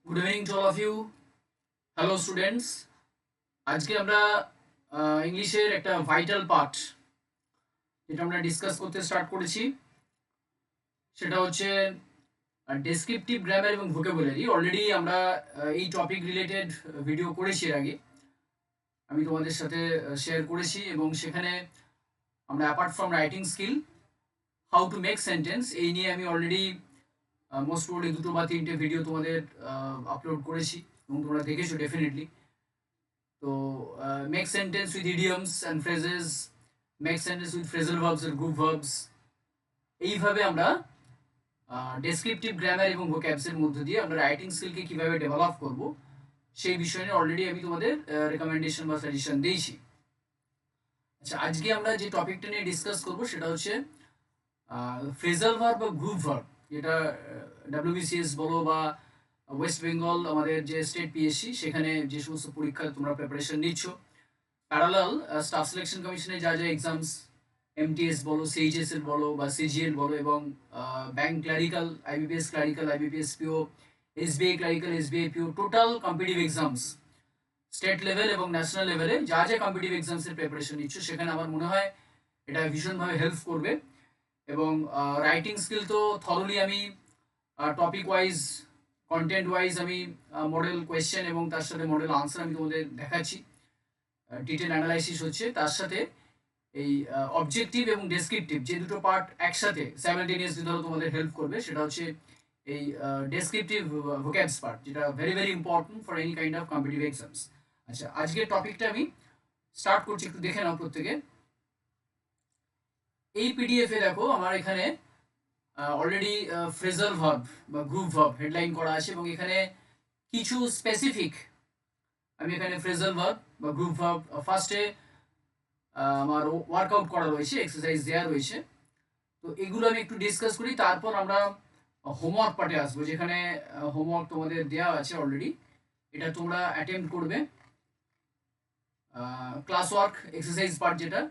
Good evening to all of you. Hello students. আজকে আমরা ইংলিশের একটা ভাইটাল পার্ট যেটা আমরা ডিসকাস করতে স্টার্ট করেছি সেটা হচ্ছে ডেসক্রিপটিভ গ্রামার এবং ভোকাবুলারি। অলরেডি আমরা এই টপিক রিলেটেড ভিডিও করেছি এর আগে, আমি তোমাদের সাথে শেয়ার করেছি এবং সেখানে আমরা apart from writing skill how to make sentence এই নিয়ে আমি অলরেডি মোস্ট প্রবলি 2 বা 3টে ভিডিও তোমাদের আপলোড করেছি এবং তোমরা দেখেছো ডেফিনেটলি। তো make sentence with idioms and phrases, make sentence with phrasal verbs and group verbs, এইভাবে আমরা ডেসক্রিপটিভ গ্রামার এবং ভোক্যাবসের মধ্য দিয়ে আমরা রাইটিং স্কিলকে কীভাবে ডেভেলপ করব সেই বিষয়ে অলরেডি আমি তোমাদের রেকমেন্ডেশন বা সাজেশন দিয়েছি। আচ্ছা, আজকে আমরা যে টপিকটা নিয়ে ডিসকাস করব সেটা হচ্ছে ফ্রেজাল ভার্ব বা গ্রুপ ভার্ব, যেটা ডাব্লিউবিসিএস বলো বা ওয়েস্ট বেঙ্গল আমাদের যে স্টেট পিএসসি সেখানে যে সমস্ত পরীক্ষা তোমরা প্রিপারেশন নিচ্ছ, প্যারালাল স্টাফ সিলেকশন কমিশনে যা যা এক্সামস এমটিএস বলো, সিএইচএসএল বলো বা সিজিএল বলো এবং bank clerical, IBPS PO, SBI clerical, SBI PO, total competitive exams state level এবং ন্যাশনাল লেভেলে যা যা কম্পিটিটিভ এক্সামসের প্রিপারেশন নিচ্ছ সেখানে আমার মনে হয় এটা ভীষণভাবে হেল্প করবে। এবং রাইটিং স্কিল তো থরলি আমি টপিক ওয়াইজ, কন্টেন্ট ওয়াইজ আমি মডেল কোয়েশ্চেন এবং তার সাথে মডেল আনসার আমি তোমাদের দেখাচ্ছি, ডিটেল অ্যানালাইসিস হচ্ছে, তার সাথে এই অবজেক্টিভ এবং ডেসক্রিপটিভ যে দুটো পার্ট একসাথে সাইমালটেনিয়াসলি ধরো তোমাদের হেল্প করবে, সেটা হচ্ছে এই ডেসক্রিপটিভ ভোক্যাবস পার্ট, যেটা very very important for any kind of competitive exams. আচ্ছা, আজকের টপিকটা আমি স্টার্ট করছি, একটু দেখে নাও প্রত্যেকে। এই পিডিএফে দেখো আমার এখানে অলরেডি ফ্রেজাল ভার্ব বা গ্রুপ ভার্ব হেডলাইন করা আছে এবং এখানে কিছু স্পেসিফিক আমি এখানে ফ্রেজাল ভার্ব বা গ্রুপ ভার্ব ফার্স্টে আমার ওয়ার্কআউট করা রয়েছে, এক্সারসাইজ দেওয়া রয়েছে। তো এগুলো আমি একটু ডিসকাস করি, তারপর আমরা হোমওয়ার্ক পার্টে আসবো, যেখানে হোমওয়ার্ক তোমাদের দেওয়া আছে অলরেডি, এটা তোমরা অ্যাটেম্প করবে। ক্লাস ওয়ার্ক এক্সারসাইজ পার্ট যেটা,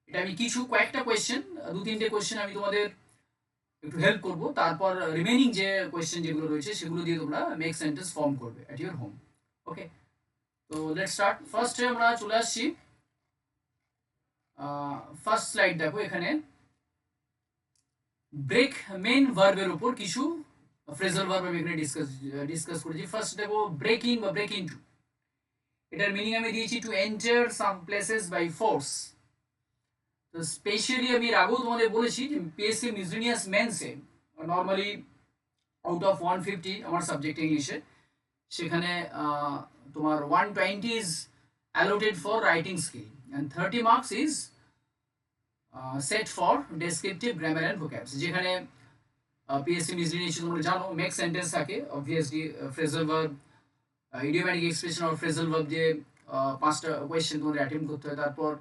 এটা আমি কয়েকটা কোয়েশ্চেন, 2-3টে কোয়েশ্চেন আমি তোমাদের একটু হেল্প করবো, তারপর রিমেইনিং যে কোয়েশ্চেন যেগুলো রয়েছে সেগুলো দিয়ে তোমরা মেক সেন্টেন্স ফর্ম করবে অ্যাট ইউর হোম। ওকে, তো লেটস স্টার্ট। ফার্স্টে আমরা চলে আসছি, ফার্স্ট স্লাইড দেখো, এখানে ব্রেক মেইন ভার্বের উপর কিছু ফ্রেজাল ভার্ব আমি এখানে ডিসকাস করেছি। ফার্স্ট দেখো ব্রেক ইন বা ব্রেক ইনটু, এটার মিনিং আমি দিয়েছি to enter some places by force. তো স্পেশালি আমি এর আগেও তোমাদের বলেছি যে পিএসসি মিসলিনিয়াস মেন্সে নর্মালি আউট অফ 150 আমার সাবজেক্ট ইংলিশে, সেখানে তোমার 120 is allotted for writing skill and 30 marks is set for descriptive grammar and vocabs. যেখানে পিএসসি মিসলিনিয়াস তোমরা জানো মেক সেন্টেন্স থাকে, obviously phrasal verb, idiomatic expression আর ফ্রেজাল ভার্ব দিয়ে 5টা কোয়েশ্চেন তোমাদের অ্যাটেম্প করতে হয়, তারপর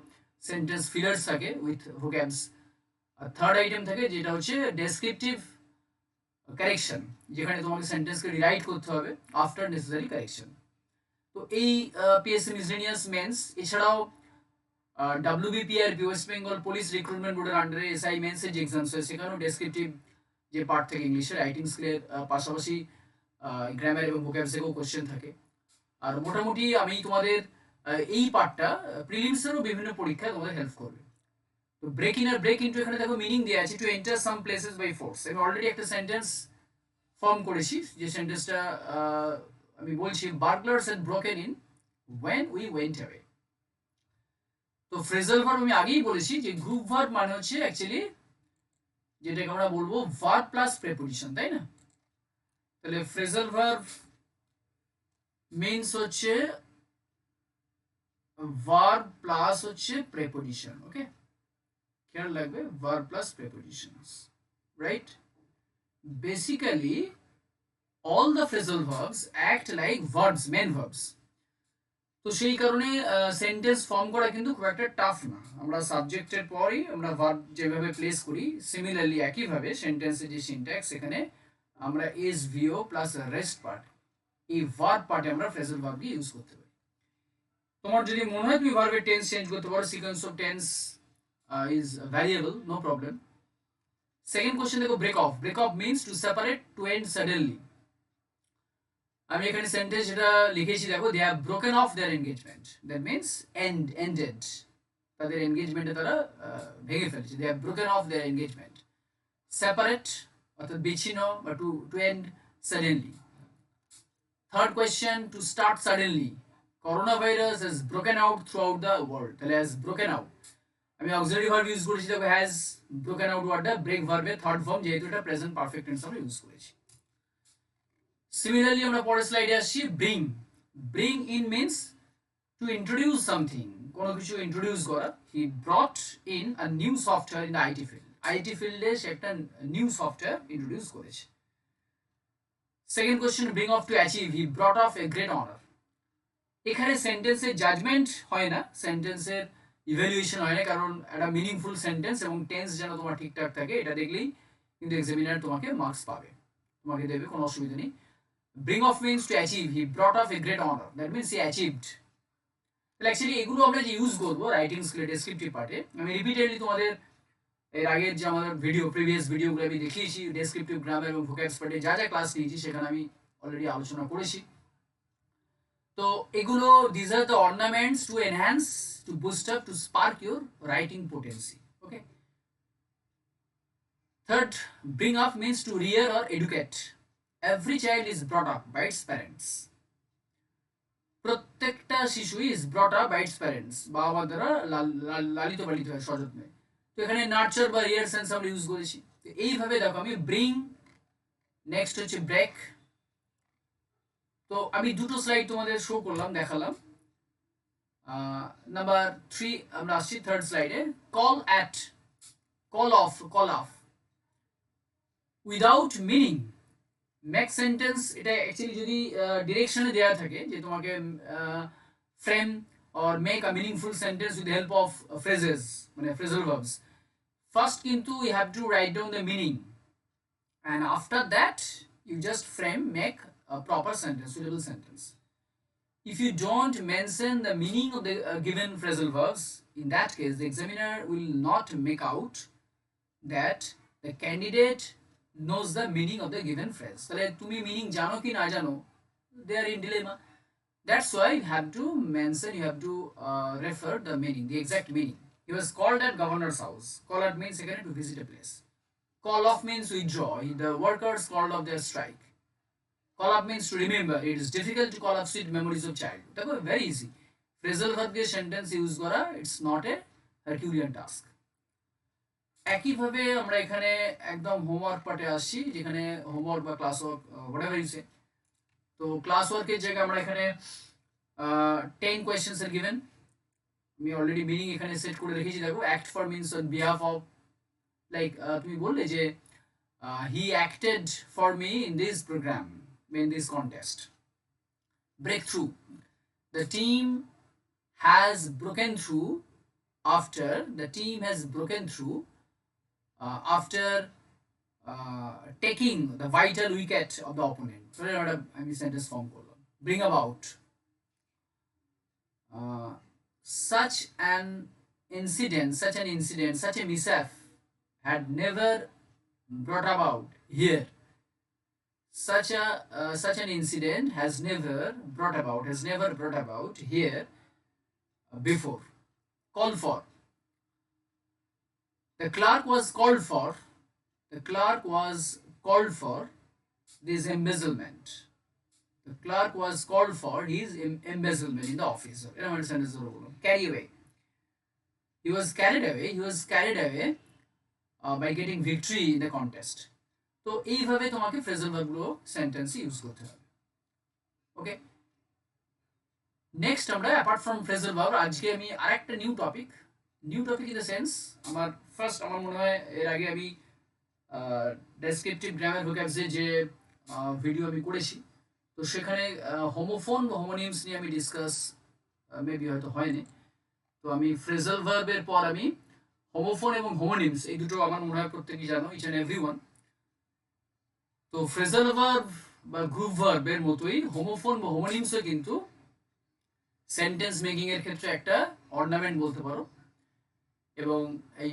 সেন্টেন্স ফিলার্স থাকে উইথ ভোক্যাবস, আর থার্ড আইটেম থাকে যেটা হচ্ছে ডেসক্রিপটিভ কারেকশন, যেখানে তোমাকে সেন্টেন্সকে রিরাইট করতে হবে আফটার নেসেসারি কারেকশন। তো এই পিএসসি মিসলেনিয়াস মেন্স এছাড়াও ডাব্লিউবিপিআরপি ওয়েস্ট বেঙ্গল পুলিশ রিক্রুটমেন্ট বোর্ডের আন্ডারে এসআই মেন্সের যে এক্সামস হয় সেখানেও ডেসক্রিপটিভ যে পার্ট থেকে ইংলিশের রাইটিং স্কিলের পাশাপাশি গ্রামার এবং ভোক্যাবস থেকেও কোশ্চেন থাকে। আর মোটামুটি আমি তোমাদের এই পার্টটা প্রিলিমসেরও বিভিন্ন পরীক্ষায় তোমাদের হেল্প করবে। তো ব্রেক ইন আর ব্রেক ইনটু এখানে দেখো মিনিং দেওয়া আছে to enter some places by force. আমি অলরেডি একটা সেন্টেন্স ফর্ম করেছি, যে সেন্টেন্সটা আমি বলছি burglars had broken in when we went away। তো ফ্রেজাল ভার্ব আমি আগেই বলেছি যে গ্রুপ ভার্ব মানে হচ্ছে অ্যাকচুয়ালি যেটাকে আমরা বলবো ভার্ব প্লাস প্রেপোজিশন, তাই না? তাহলে ফ্রেজাল ভার্ব মিন্স হচ্ছে ভার্ব প্লাস হচ্ছে প্রেপোজিশন। ওকে, খেয়াল রাখবে, verb plus prepositions, right? Basically all the phrasal verbs act like verbs, main verbs। তো সেই কারণে সেন্টেন্স ফর্ম করা কিন্তু খুব একটা টাফ না। আমরা সাবজেক্টের পরই আমরা ভার্ব যেভাবে প্লেস করি, সিমিলারলি একইভাবে সেন্টেন্সের যে সিনট্যাক্স, সেখানে আমরা এস ভিও প্লাস রেস্ট পার্ট, এই ভার্ব পার্টে আমরা ফ্রেজাল ভার্বকে ইউজ করতে পারি। তোমার যদি মনে হয় তুমি ভার্বের টেন্স চেঞ্জ করতে পারো, sequence of tense is variable, no problem. Second question দেখো, break off. Break off means to separate, to end suddenly. আমি এখানে সেন্টেন্স যেটা লিখেছি দেখো, they have broken off their engagement, that means ended, তাদের এনগেজমেন্টে তারা ভেঙে ফেলেছে, they have broken off their engagement. Separate অর্থাৎ বিচ্ছিন্ন বা to end suddenly. Third question, to start suddenly, corona virus has broken out throughout the world, তাহলে has broken out, আমি অক্সিলারি ভার্ব ইউজ করেছি দেখো, হ্যাজ ব্রোকেন আউট ওয়ার্ডটা break ভার্বের third form, যেহেতু এটা প্রেজেন্ট পারফেক্ট টেন্স আমরা use করেছি। সিমিলারলি আমরা পরের স্লাইডে আসছি, bring. Bring in means to introduce something, কোনো কিছু ইন্ট্রোডিউস করা। He brought in a new software in the IT field, IT ফিল্ডে সে একটা নিউ সফটওয়্যার ইন্ট্রোডিউস করেছে। Second question, bring off to achieve, he brought of a great honour. এখানে সেন্টেন্সের judgement হয় না, সেন্টেন্সের ইভ্যালুয়েশন হয় না, কারণ একটা মিনিংফুল সেন্টেন্স এবং টেন্স যেন তোমার ঠিকঠাক থাকে, এটা দেখলেই কিন্তু এক্সামিনার তোমাকে মার্কস পাবে, তোমাকে দেবে, কোনো অসুবিধা নেই। Bring off means to achieve. He brought off a great honor. That means he achieved. তাহলে অ্যাকচুয়ালি এগুলো আমরা যে ইউজ করবো রাইটিং স্কিলে ডেসক্রিপটিভ পার্টে, আমি রিপিটেডলি তোমাদের এর আগের যে আমাদের প্রিভিয়াস ভিডিওগুলো আমি দেখিয়েছি, ডেসক্রিপটিভ গ্রামার এবং ভোক্যাবস পার্টে যা যা ক্লাস নিয়েছি সেখানে আমি অলরেডি আলোচনা করেছি। তো এগুলো, this are the ornaments to enhance, to boost up, to spark your writing potency. Okay. Third, bring up means to rear or educate. Every child is brought up by its parents. প্রত্যেকটা শিশু is brought up by its parents, বাবা মা দ্বারা লালিত পালিত হয় সযত্নে। তো এখানে নার্চার বা রিয়ার সেন্স আমরা ইউজ করেছি। তো এইভাবে দেখো, আমি ব্রিং, নেক্সট হচ্ছে ব্রেক। তো আমি দুটো স্লাইড তোমাদের শো করলাম, দেখালাম। নাম্বার 3 আমরা আসছি থার্ড স্লাইডে, call at, call off without meaning, make sentence. এটা অ্যাকচুয়ালি যদি ডিরেকশনে দেওয়া থাকে যে তোমাকে frame or make a meaningful sentence with help of phrases, মানে ফ্রেজাল ভার্বস, ফার্স্ট কিন্তু you have to write down the meaning and after that you just frame make a proper sentence, suitable sentence. If you don't mention the meaning of the given phrasal verbs, in that case the examiner will not make out that the candidate knows the meaning of the given phrase. তাহলে তুমি meaning জানো কি না জানো, they are in dilemma. That's why you have to mention, you have to refer the meaning, the exact meaning. He was called at governor's house. Call out means again to visit a place. Call off means withdraw. The workers called off their strike. Call up means to remember. It is difficult to call up sweet memories of childhood. That was very easy. Phrasal verb দিয়ে sentence use করা, it's not a Herculean task. একইভাবে আমরা এখানে একদম homework পার্টে আসছি, যেখানে homework বা class work whatever you say. তো ক্লাস ওয়ার্কের জায়গায় আমরা এখানে 10 কোয়েশ্চেন্স আর গিভেন, আমি অলরেডি মিনিং এখানে সেট করে রেখেছি দেখো। Act for means on behalf of, like তুমি বললে যে he acted for me in this program, in this contest. Breakthrough, the team has broken through after, the team has broken through after taking the vital wicket of the opponent. So আমি sentence form করলাম। Bring about, such an incident, such a mishap had never brought about here. Such an incident has never brought about here before. Call for, the clerk was called for this embezzlement. The clerk was called for his embezzlement in the office. Carry away, he was carried away by getting victory in the contest. তো এইভাবে তোমাকে phrasal ভার্বগুলো সেন্টেন্সে use করতে হবে। ওকে, next আমরা apart from phrasal verb, আজকে আমি আরেকটা new topic in the sense, আমার মনে হয় এর আগে আমি ডেসক্রিপটিভ গ্রামার ভোক্যাবসে যে ভিডিও আমি করেছি, তো সেখানে হোমোফোন বা হোমোনিমস নিয়ে আমি ডিসকাস মেবি হয়তো হয়নি। তো আমি ফ্রেজাল ভার্বের পর আমি হোমোফোন এবং হোমোনিমস, এই দুটো আমার মনে হয় প্রত্যেকেই জানো, ইচ অ্যান্ড এভরিওয়ান। তো ফ্রেজাল ভার্ব বা গ্রুপ ভার্বের মতোই হোমোফোন বা হোমোনিমসও কিন্তু সেন্টেন্স মেকিং এর ক্ষেত্রে একটা অর্নামেন্ট বলতে পারো। এবং এই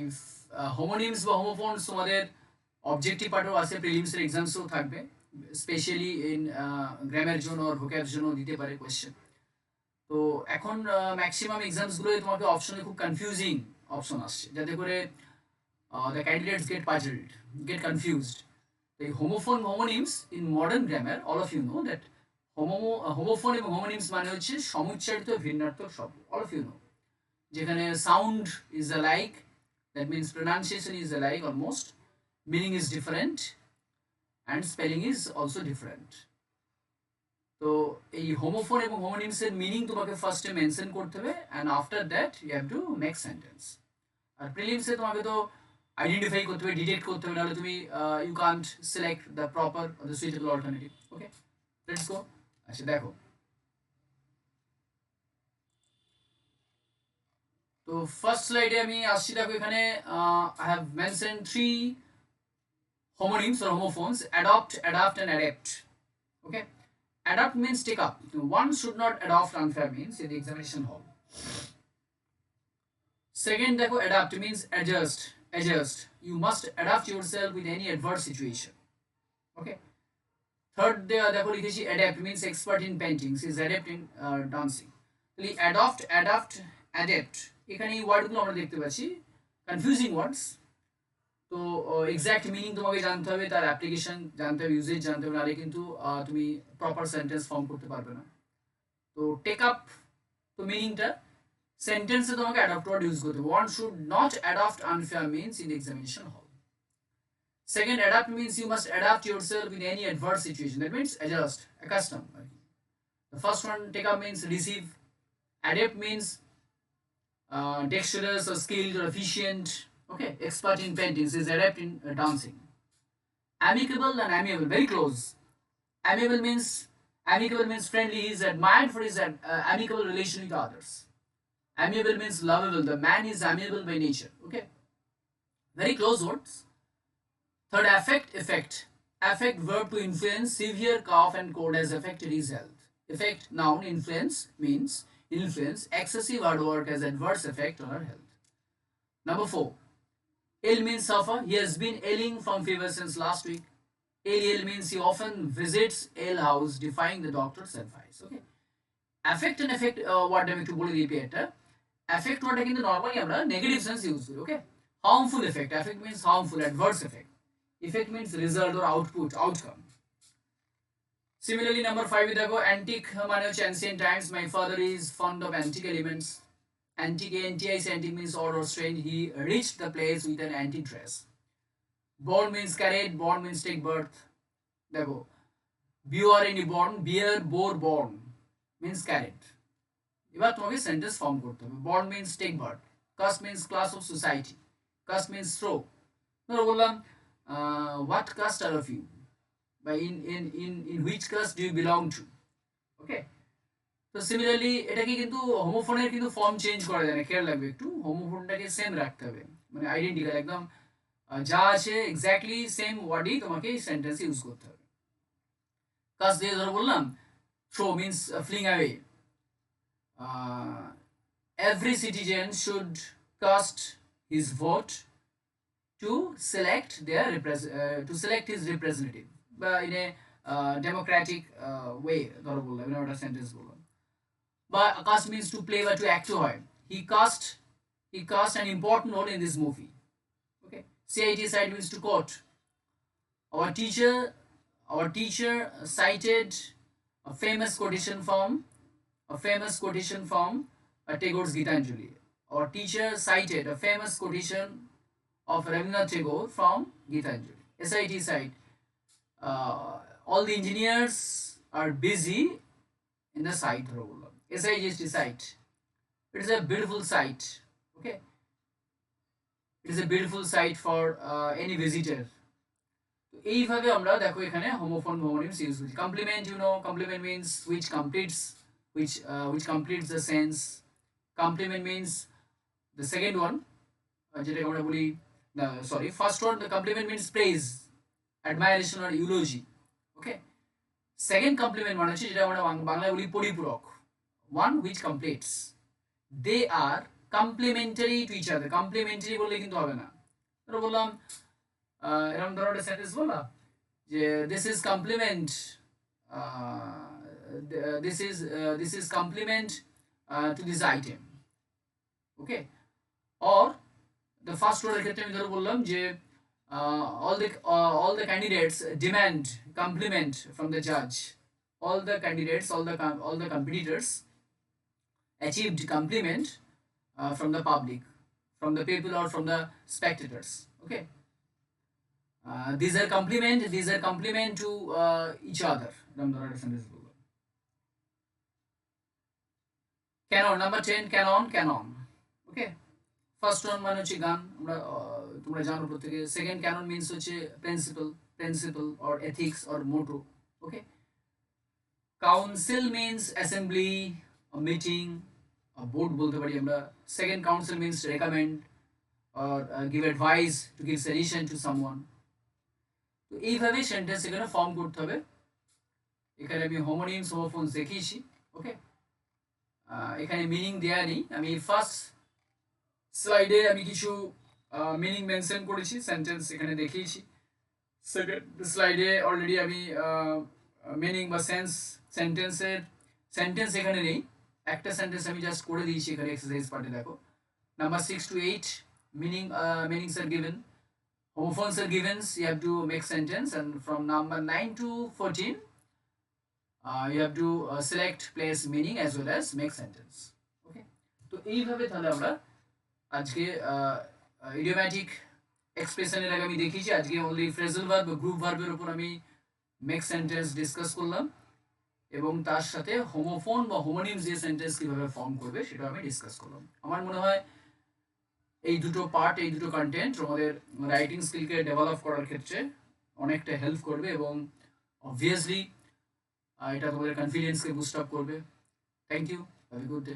হোমোনিমস বা হোমোফোনস তোমাদের অবজেক্টিভ পার্টও আছে, প্রিলিমসের এক্সামসেও থাকবে। স্পেশালি ইন গ্রামার জন্য আর ভোক্যাব জন্য দিতে পারে কোয়েশ্চেন। তো এখন ম্যাক্সিমাম এক্সামসগুলোই তোমাকে অপশনে খুব কনফিউজিং অপশন আসছে, যাতে করে the candidates get puzzled, get confused. The homophone homonyms in modern grammar, all of you know that homophone এবং homonyms মানে হচ্ছে সমুচ্চারিত ভিন্নার্থক শব্দ, all of you know. যেখানে sound is alike, that means pronunciation is alike almost, meaning is different and spelling is also different. তো এই homophone এবং হোমোনিমস এর meaning তোমাকে ফার্স্টে মেনশন করতে হবে, and after that you have to make sentence. আর প্রিলিমসে তোমাকে তো আইডেন্টিফাই করতে হবে, ডিটেক্ট করতে হবে, নাহলে তুমি you can't select the proper the suitable alternative. Okay, let's go. আচ্ছা দেখো, তো ফার্স্ট স্লাইডে আমি আসছি। দেখো এখানে I have mention 3 homonyms or homophones: adopt, adapt and adapt. Okay, adopt means take up. One should not adopt unfair means in the examination hall. Second, দেখো adapt means adjust, adjust. You must adapt yourself with any adverse situation. Okay. Third, দেখো লিখেছি adapt means expert in painting, is adept in dancing. তাহলে adopt, adapt, adapt, এখানে এই ওয়ার্ডগুলো আমরা দেখতে পাচ্ছি কনফিউজিং ওয়ার্ডস। তো এক্স্যাক্ট মিনিং তোমাকে জানতে হবে, তার অ্যাপ্লিকেশন জানতে হবে, ইউজেজ জানতে হবে, নাহলে কিন্তু তুমি প্রপার সেন্টেন্স ফর্ম করতে পারবে না। তো টেক আপ, তো মিনিংটা সেন্টেন্সে তোমাকে অ্যাডপ্ট ওয়ার্ড ইউজ করতে হবে। One should not adopt unfair means in examination হল। Second, adapt means you must adapt yourself in any adverse situation. That means adjust, accustom. The first one, take up, means receive. Adapt means dexterous or skilled or efficient. Okay, expert in paintings, is adept in dancing. Amicable and amiable, very close. Amiable means friendly. He is admired for his amicable relation with others. Amiable means lovable. The man is amiable by nature. Okay, very close words. Third, affect, effect. Affect, verb to influence. Severe cough and cold has affected his health. Effect, noun. Influence means influence. Excessive hard work has adverse effect on our health. Number 4, ill means suffer. He has been ailing from fever since last week. Ill means he often visits ill house, defying the doctor's advice. Okay. Affect and effect word আমি একটু বলে দিই এটা। Affect ওয়ার্ডটা কিন্তু normally আমরা negative sense use করি। ওকে, harmful effect. Affect means harmful, adverse effect. Effect means result or output, outcome. Similarly, number 5 দেখো antique মানে হচ্ছে ancient times. My father is fond of antique elements. Antique, antique means odd or strange. He reached the place with an antique dress. Born means carried. Born means take birth. দেখো bear any born, bear, bore, born means carried. এবার তোমাকে sentence form করতে হবে। born means take birth. Caste means class of society. Caste means throw. ধরো বললাম what caste are of you, by in which caste do you belong to. Okay, তো similarly এটাকে কিন্তু হোমোফোনের কিন্তু ফর্ম চেঞ্জ করা যায় না, খেয়াল রাখবে একটু। হোমোফোনটাকে সেম রাখতে হবে, মানে আইডেন্টিক্যাল একদম, যা আছে এক্স্যাক্টলি সেম ওয়ার্ডই তোমাকে এই সেন্টেন্সে ইউজ করতে হবে। কাজ দিয়ে ধরো বললাম throw means fling away. Every citizen should cast his vote to select his representative in a democratic way. ধরো বললাম এটা একটা সেন্টেন্স বললাম। বা cast means to play বা to act হয়। he cast an important role in this movie. Okay, CIT side means to quote. Our teacher cited a famous quotation from Tagore's Gitanjali. Our teacher cited a famous quotation of Rabindranath Tagore from Gitanjali. SIT side, all the engineers are busy in the site. SIGST site, it is a beautiful site. Okay, it is a beautiful site for any visitor. এইভাবে আমরা দেখো এখানে homophone homonyms use করছি। Compliment, you know, complement means which completes the sense. Complement means the second one, যেটাকে আমরা বলি first one, the compliment means praise, admiration or eulogy. Okay, second compliment মানে হচ্ছে যেটা আমরা বাংলায় বলি পরিপূরক, one which completes. They are complementary to each other. complementary বললে কিন্তু হবে না। ধরো বললাম এরকম ধরো একটা সেন্টেন্স বললাম যে this is complement, this is complement to this item. Okay, or the first order ক্ষেত্রে আমি ধরে বললাম যে all the candidates demand compliment from the judge. All the candidates, all the competitors achieved compliment from the public, from the people or from the spectators. Okay, these are compliment to each other. Canon number 10, canon. Okay, first one মানে হচ্ছে গান, আমরা তোমরা জানো প্রত্যেকে। Second canon means হচ্ছে principal or ethics or motto. Okay, council means assembly, meeting, board বলতে পারি আমরা। Second council means recommend or give advice, to give suggestion to someone. তো এইভাবে সেন্টেন্স এখানে ফর্ম করতে হবে। এখানে আমি হোমোনিমস হোমোফোনস দেখিয়েছি। ওকে, এখানে মিনিং দেয়া নেই। আমি ফার্স্ট স্লাইডে আমি কিছু মিনিং মেনশন করেছি, সেন্টেন্স এখানে দেখিয়েছি। সেকেন্ড স্লাইডে অলরেডি আমি মিনিং বা সেন্টেন্স এখানে নেই, একটা সেন্টেন্স আমি জাস্ট করে দিয়েছি এখানে এক্সারসাইজ পার্টে। দেখো, number 6 to 8 meanings are given, homophones are given, you have to make sentence, and from number 9 to 14 you have to select, place meaning as well as make sentence. Okay, তো এইভাবে তাহলে আমরা আজকে ইডিওম্যাটিক এক্সপ্রেশনের আগে আমি দেখিয়েছি। আজকে অনলি ফ্রেজাল ভার্ব, গ্রুপ ভার্বের উপর আমি মেক সেন্টেন্স ডিসকাস করলাম, এবং তার সাথে হোমোফোন বা হোমোনিমস দিয়ে সেন্টেন্স কীভাবে ফর্ম করবে সেটা আমি ডিসকাস করলাম। আমার মনে হয় এই দুটো পার্ট, এই দুটো কন্টেন্ট তোমাদের রাইটিং স্কিলকে ডেভেলপ করার ক্ষেত্রে অনেকটা হেল্প করবে, এবং অবভিয়াসলি এটা তোমাদের কনফিডেন্সকে বুস্ট আপ করবে। Thank you, have a good day.